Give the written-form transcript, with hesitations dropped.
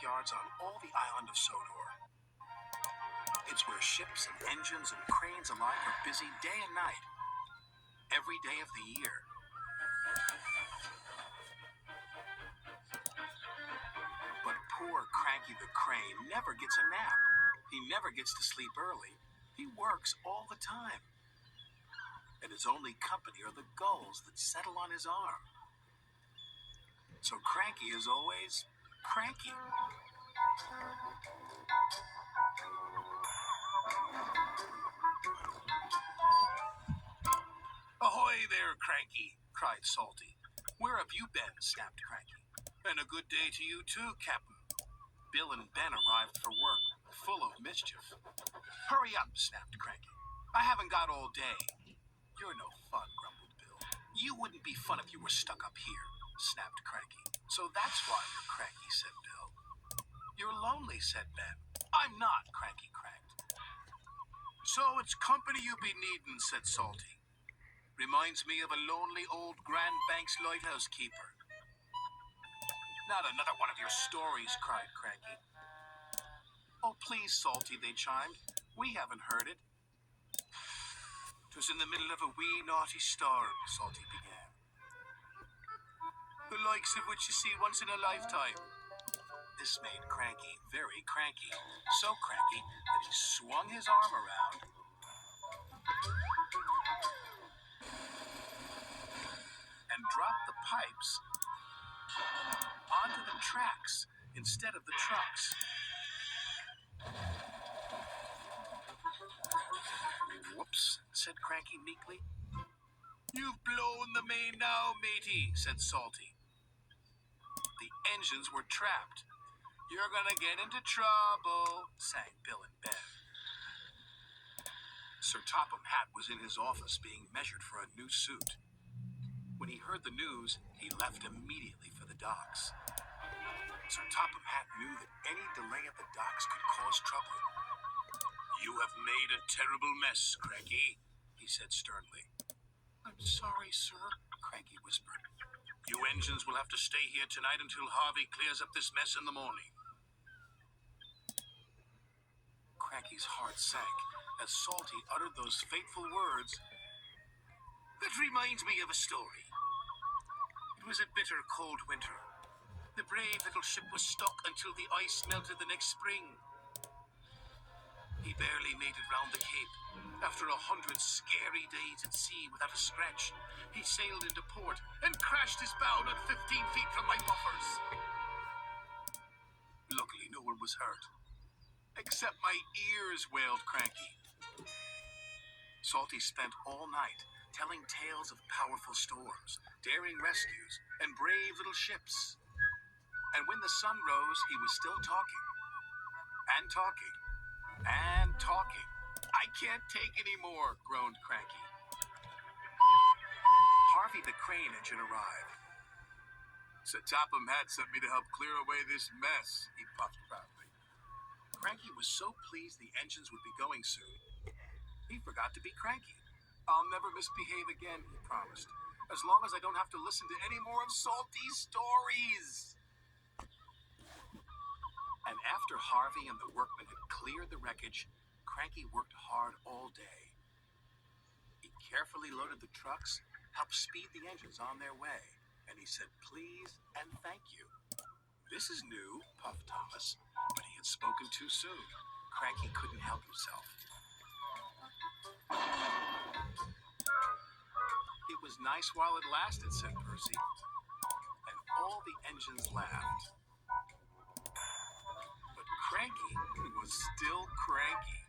dockyards on all the island of Sodor. It's where ships and engines and cranes alike are busy day and night, every day of the year. But poor Cranky the Crane never gets a nap. He never gets to sleep early. He works all the time. And his only company are the gulls that settle on his arm. So Cranky is always cranky. "Ahoy there, Cranky," cried Salty. "Where have you been?" snapped Cranky. "And a good day to you too, Captain." Bill and Ben arrived for work, full of mischief. "Hurry up," snapped Cranky. "I haven't got all day." "You're no fun," grumbled Bill. "You wouldn't be fun if you were stuck up here," snapped Cranky. "So that's why you're cranky," said Bill. "You're lonely," said Ben. "I'm not," Cranky cracked. "So it's company you be needin'," said Salty. "Reminds me of a lonely old Grand Banks lighthouse keeper." "Not another one of your stories," cried Cranky. "Oh, please, Salty," they chimed. "We haven't heard it." "'Twas in the middle of a wee naughty storm," Salty began, "the likes of which you see once in a lifetime." This made Cranky very cranky, so cranky that he swung his arm around and dropped the pipes onto the tracks instead of the trucks. "Whoops," said Cranky meekly. "You've blown the main now, matey," said Salty. The engines were trapped. "You're gonna get into trouble," sang Bill and Ben. Sir Topham Hatt was in his office being measured for a new suit. When he heard the news, he left immediately for the docks. Sir Topham Hatt knew that any delay at the docks could cause trouble. "You have made a terrible mess, Cranky," he said sternly. "I'm sorry, sir," Cranky whispered. "You engines will have to stay here tonight until Harvey clears up this mess in the morning." Cranky's heart sank as Salty uttered those fateful words. "That reminds me of a story. It was a bitter cold winter. The brave little ship was stuck until the ice melted the next spring. He barely made it round the Cape. After 100 scary days at sea without a scratch, he sailed into port and crashed his bow not 15 feet from my buffers. Luckily, no one was hurt. Except my ears," wailed Cranky. Salty spent all night telling tales of powerful storms, daring rescues, and brave little ships. And when the sun rose, he was still talking. And talking. And talking. "I can't take any more," groaned Cranky. Harvey the crane engine arrived. "Sir Topham Hatt sent me to help clear away this mess," he puffed proudly. Cranky was so pleased the engines would be going soon, he forgot to be cranky. "I'll never misbehave again," he promised, "as long as I don't have to listen to any more of Salty's stories." And after Harvey and the workmen had cleared the wreckage, Cranky worked hard all day. He carefully loaded the trucks, helped speed the engines on their way, and he said please and thank you. "This is new," puffed Thomas, but he had spoken too soon. Cranky couldn't help himself. "It was nice while it lasted," said Percy, and all the engines laughed. But Cranky was still cranky.